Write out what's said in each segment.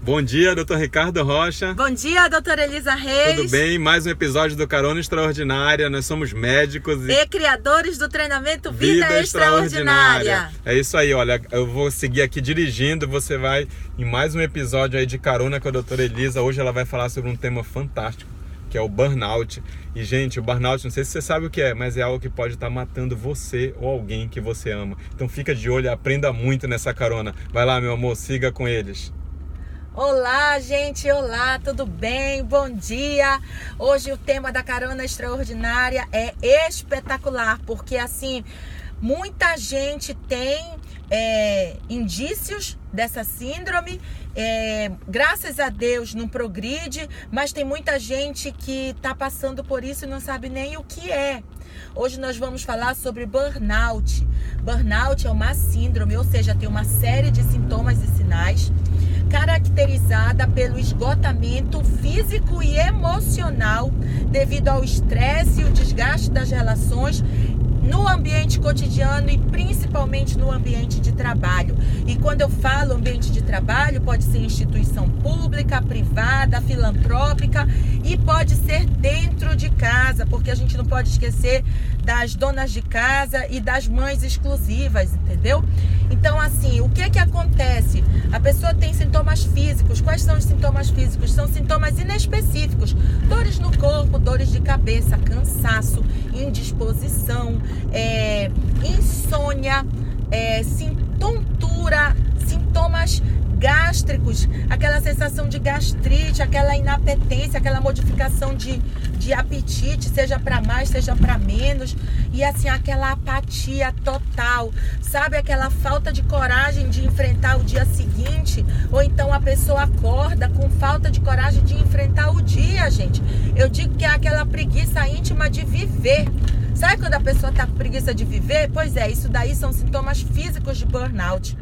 Bom dia, Dr. Ricardo Rocha. Bom dia, doutora Elisa Reis. Tudo bem? Mais um episódio do Carona Extraordinária. Nós somos médicos e criadores do treinamento Vida Extraordinária. É isso aí, olha, eu vou seguir aqui dirigindo, você vai em mais um episódio aí de Carona com a doutora Elisa. Hoje ela vai falar sobre um tema fantástico, que é o burnout. E, gente, o burnout, não sei se você sabe o que é, mas é algo que pode estar matando você ou alguém que você ama. Então fica de olho, aprenda muito nessa carona. Vai lá, meu amor, siga com eles. Olá, gente, olá, tudo bem? Bom dia! Hoje o tema da Carona Extraordinária é espetacular, porque assim, muita gente tem indícios dessa síndrome, graças a Deus não progride, mas tem muita gente que está passando por isso e não sabe nem o que é. Hoje nós vamos falar sobre burnout. Burnout é uma síndrome, ou seja, tem uma série de sintomas e sinais caracterizada pelo esgotamento físico e emocional devido ao estresse e o desgaste das relações no ambiente cotidiano e principalmente no ambiente de trabalho. E quando eu falo ambiente de trabalho, pode ser instituição pública, privada, filantrópica e pode ser dentro de casa, porque a gente não pode esquecer das donas de casa e das mães exclusivas, entendeu? Então, assim, o que acontece? A pessoa tem sintomas físicos. Quais são os sintomas físicos? São sintomas inespecíficos. Dores no corpo, dores de cabeça, cansaço, indisposição, insônia, tontura, sintomas gástricos, aquela sensação de gastrite, aquela inapetência, aquela modificação de apetite, seja para mais, seja para menos, e assim, aquela apatia total, sabe? Aquela falta de coragem de enfrentar o dia seguinte, ou então a pessoa acorda com falta de coragem de enfrentar o dia, gente. Eu digo que é aquela preguiça íntima de viver. Sabe quando a pessoa tá com preguiça de viver? Pois é, isso daí são sintomas físicos de burnout.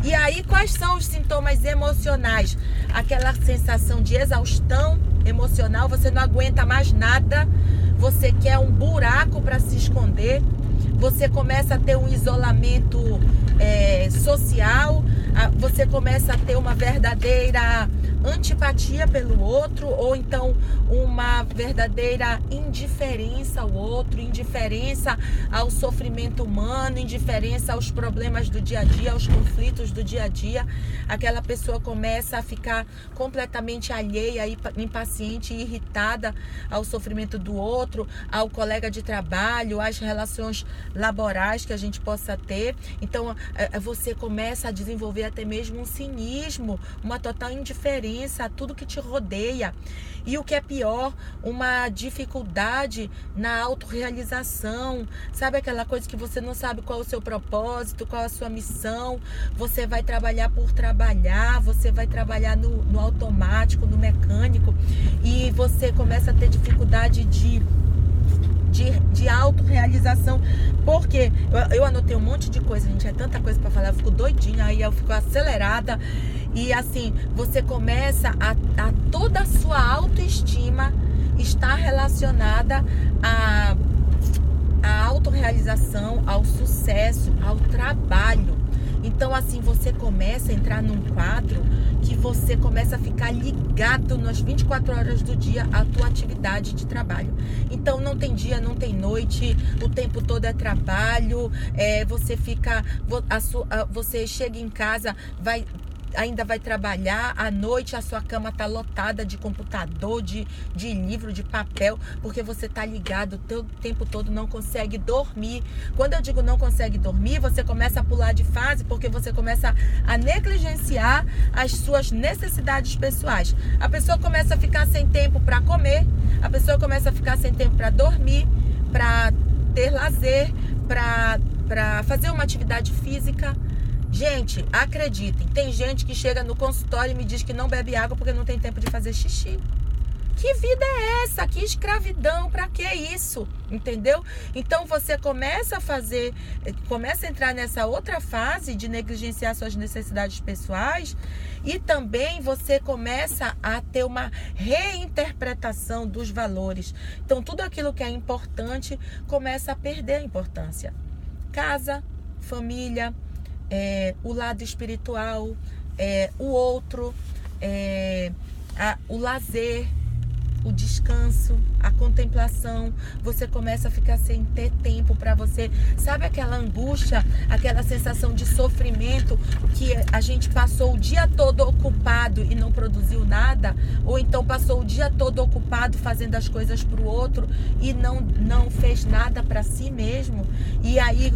E aí, quais são os sintomas emocionais? Aquela sensação de exaustão emocional, você não aguenta mais nada, você quer um buraco para se esconder, você começa a ter um isolamento social, você começa a ter uma verdadeira antipatia pelo outro, ou então uma verdadeira indiferença ao outro, indiferença ao sofrimento humano, indiferença aos problemas do dia a dia, aos conflitos do dia a dia. Aquela pessoa começa a ficar completamente alheia, impaciente e irritada ao sofrimento do outro, ao colega de trabalho, às relações laborais que a gente possa ter. Então você começa a desenvolver até mesmo um cinismo, uma total indiferença a tudo que te rodeia. E o que é pior, uma dificuldade na autorrealização. Sabe aquela coisa que você não sabe qual é o seu propósito, qual é a sua missão? Você vai trabalhar por trabalhar, você vai trabalhar no automático, no mecânico, e você começa a ter dificuldade de autorrealização. Porque eu anotei um monte de coisa, gente, é tanta coisa para falar, eu fico doidinha, aí eu fico acelerada. E assim, você começa a toda a sua autoestima está relacionada à autorrealização, ao sucesso, ao trabalho. Então assim, você começa a entrar num quadro que você começa a ficar ligado nas 24 horas do dia à tua atividade de trabalho. Então não tem dia, não tem noite, o tempo todo é trabalho, você chega em casa, ainda vai trabalhar, à noite a sua cama está lotada de computador, de livro, de papel, porque você está ligado o tempo todo, não consegue dormir. Quando eu digo não consegue dormir, você começa a pular de fase, porque você começa a negligenciar as suas necessidades pessoais. A pessoa começa a ficar sem tempo para comer, a pessoa começa a ficar sem tempo para dormir, para ter lazer, para fazer uma atividade física. Gente, acreditem, tem gente que chega no consultório e me diz que não bebe água porque não tem tempo de fazer xixi. Que vida é essa? Que escravidão? Pra que isso? Entendeu? Então você começa a entrar nessa outra fase de negligenciar suas necessidades pessoais, e também você começa a ter uma reinterpretação dos valores. Então tudo aquilo que é importante começa a perder a importância. Casa, família, o lado espiritual, o outro, o lazer, o descanso, a contemplação. Você começa a ficar sem ter tempo para você. Sabe aquela angústia, aquela sensação de sofrimento que a gente passou o dia todo ocupado e não produziu nada? Ou então passou o dia todo ocupado fazendo as coisas para o outro e não fez nada para si mesmo? E aí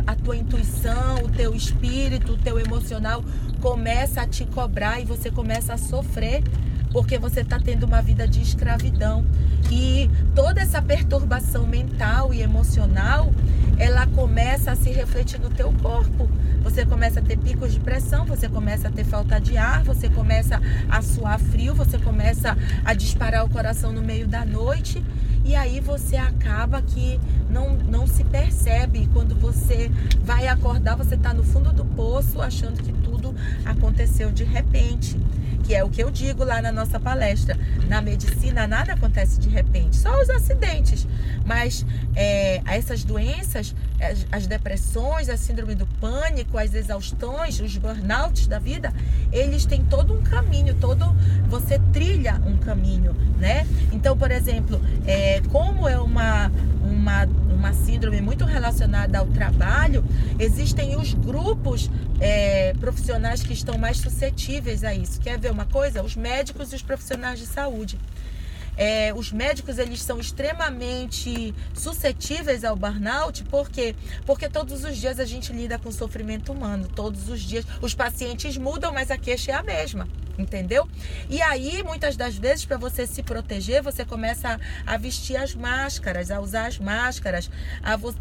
a tua intuição, o teu espírito, o teu emocional começa a te cobrar e você começa a sofrer, porque você está tendo uma vida de escravidão. E toda essa perturbação mental e emocional, ela começa a se refletir no teu corpo. Você começa a ter picos de pressão, você começa a ter falta de ar, você começa a suar frio, você começa a disparar o coração no meio da noite. E aí você acaba que não se percebe. Quando você vai acordar, você está no fundo do poço, achando que tudo aconteceu de repente. Que é o que eu digo lá na nossa palestra. Na medicina, nada acontece de repente, só os acidentes. Mas essas doenças, as depressões, a síndrome do pânico, as exaustões, os burnouts da vida, eles têm todo um caminho, você trilha um caminho, né? Então, por exemplo, como é uma síndrome muito relacionada ao trabalho, existem os grupos profissionais que estão mais suscetíveis a isso. Quer ver uma coisa? Os médicos e os profissionais de saúde. Os médicos, eles são extremamente suscetíveis ao burnout. Por quê? Porque todos os dias a gente lida com sofrimento humano. Todos os dias os pacientes mudam, mas a queixa é a mesma. Entendeu? E aí, muitas das vezes, para você se proteger, você começa a vestir as máscaras, a usar as máscaras,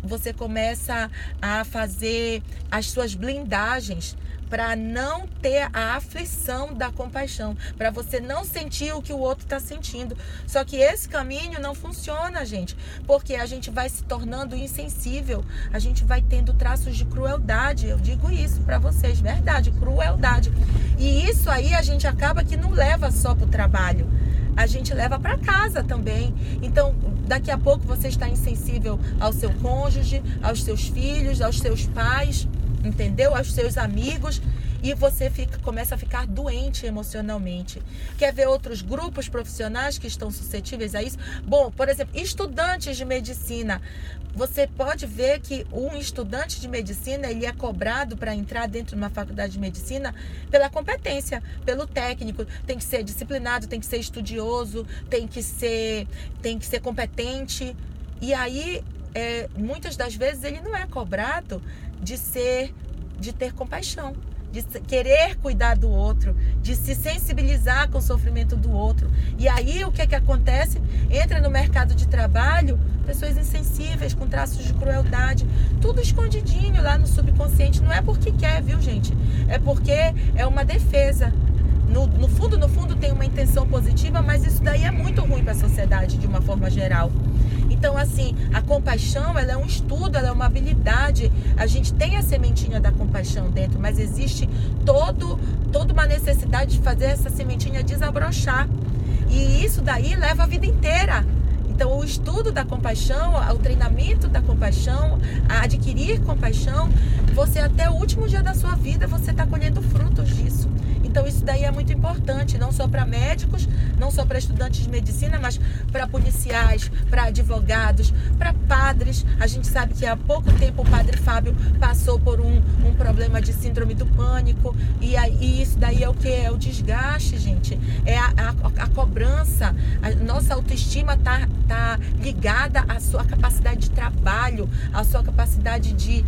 você começa a fazer as suas blindagens para não ter a aflição da compaixão, para você não sentir o que o outro está sentindo. Só que esse caminho não funciona, gente, porque a gente vai se tornando insensível, a gente vai tendo traços de crueldade. Eu digo isso para vocês, verdade, crueldade. E isso aí a gente acaba que não leva só para o trabalho, a gente leva para casa também. Então, daqui a pouco você está insensível ao seu cônjuge, aos seus filhos, aos seus pais, entendeu? Aos seus amigos, e você começa a ficar doente emocionalmente. Quer ver outros grupos profissionais que estão suscetíveis a isso? Bom, por exemplo, estudantes de medicina. Você pode ver que um estudante de medicina, ele é cobrado para entrar dentro de uma faculdade de medicina pela competência, pelo técnico. Tem que ser disciplinado, tem que ser estudioso, tem que ser competente. E aí, muitas das vezes, ele não é cobrado de ter compaixão, de querer cuidar do outro, de se sensibilizar com o sofrimento do outro. E aí o que acontece? Entra no mercado de trabalho pessoas insensíveis, com traços de crueldade, tudo escondidinho lá no subconsciente. Não é porque quer, viu, gente? É porque é uma defesa. No fundo tem uma intenção positiva, mas isso daí é muito ruim para a sociedade de uma forma geral. Então, assim, a compaixão, ela é um estudo, ela é uma habilidade. A gente tem a sementinha da compaixão dentro, mas existe toda uma necessidade de fazer essa sementinha desabrochar. E isso daí leva a vida inteira. Então, o estudo da compaixão, o treinamento da compaixão, a adquirir compaixão, você até o último dia da sua vida, você está colhendo frutos disso. Então, isso daí é muito importante, não só para médicos, não só para estudantes de medicina, mas para policiais, para advogados, para padres. A gente sabe que há pouco tempo o padre Fábio passou por um problema de síndrome do pânico. E isso daí é o que? É o desgaste, gente. É a cobrança. A nossa autoestima tá ligada à sua capacidade de trabalho, à sua capacidade de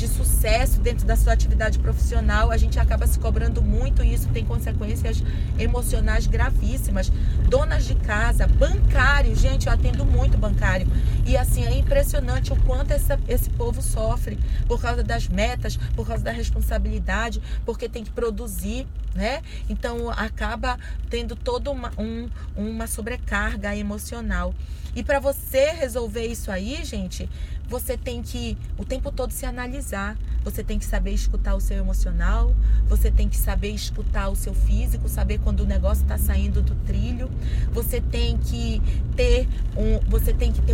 sucesso dentro da sua atividade profissional. A gente acaba se cobrando muito e isso tem consequências emocionais gravíssimas. Donas de casa, bancários, gente, eu atendo muito bancário. E assim, é impressionante o quanto esse povo sofre por causa das metas, por causa da responsabilidade, porque tem que produzir, né? Então acaba tendo toda uma sobrecarga emocional. E para você resolver isso aí, gente, você tem que o tempo todo se analisar. Você tem que saber escutar o seu emocional, você tem que saber escutar o seu físico, saber quando o negócio está saindo do trilho. Você tem que ter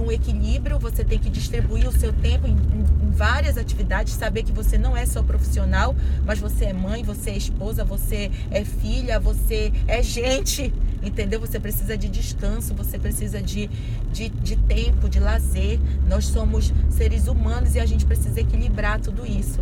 um equilíbrio, você tem que distribuir o seu tempo em várias atividades, saber que você não é só profissional, mas você é mãe, você é esposa, você é filha, você é gente, entendeu? Você precisa de descanso, você precisa de tempo, de lazer. Nós somos seres humanos e a gente precisa equilibrar tudo isso.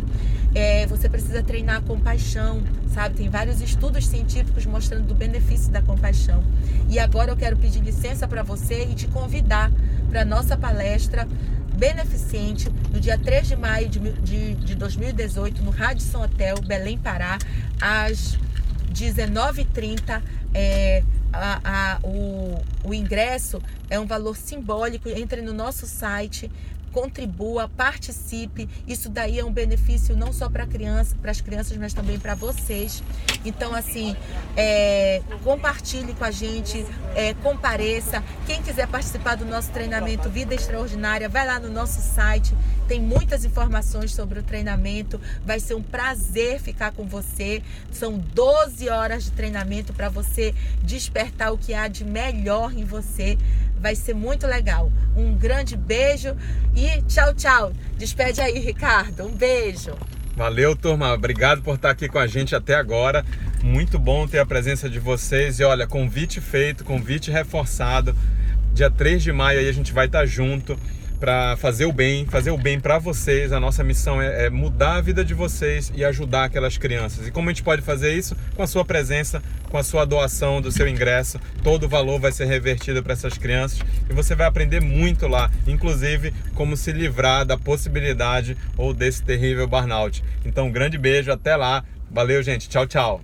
Você precisa treinar a compaixão, sabe? Tem vários estudos científicos mostrando do benefício da compaixão. E agora eu quero pedir licença para você e te convidar para a nossa palestra beneficente no dia 3 de maio de 2018 no Radisson Hotel, Belém, Pará, às 19h30. O ingresso é um valor simbólico. Entre no nosso site, contribua, participe. Isso daí é um benefício não só para as crianças, mas também para vocês. Então, assim, compartilhe com a gente, compareça. Quem quiser participar do nosso treinamento Vida Extraordinária, vai lá no nosso site. Tem muitas informações sobre o treinamento. Vai ser um prazer ficar com você. São 12 horas de treinamento para você despertar o que há de melhor em você. Vai ser muito legal. Um grande beijo e tchau, tchau. Despede aí, Ricardo. Um beijo. Valeu, turma. Obrigado por estar aqui com a gente até agora. Muito bom ter a presença de vocês. E olha, convite feito, convite reforçado. Dia 3 de maio aí a gente vai estar junto para fazer o bem para vocês. A nossa missão é mudar a vida de vocês e ajudar aquelas crianças. E como a gente pode fazer isso? Com a sua presença, com a sua doação do seu ingresso. Todo o valor vai ser revertido para essas crianças e você vai aprender muito lá, inclusive como se livrar da possibilidade ou desse terrível burnout. Então, um grande beijo, até lá. Valeu, gente. Tchau, tchau.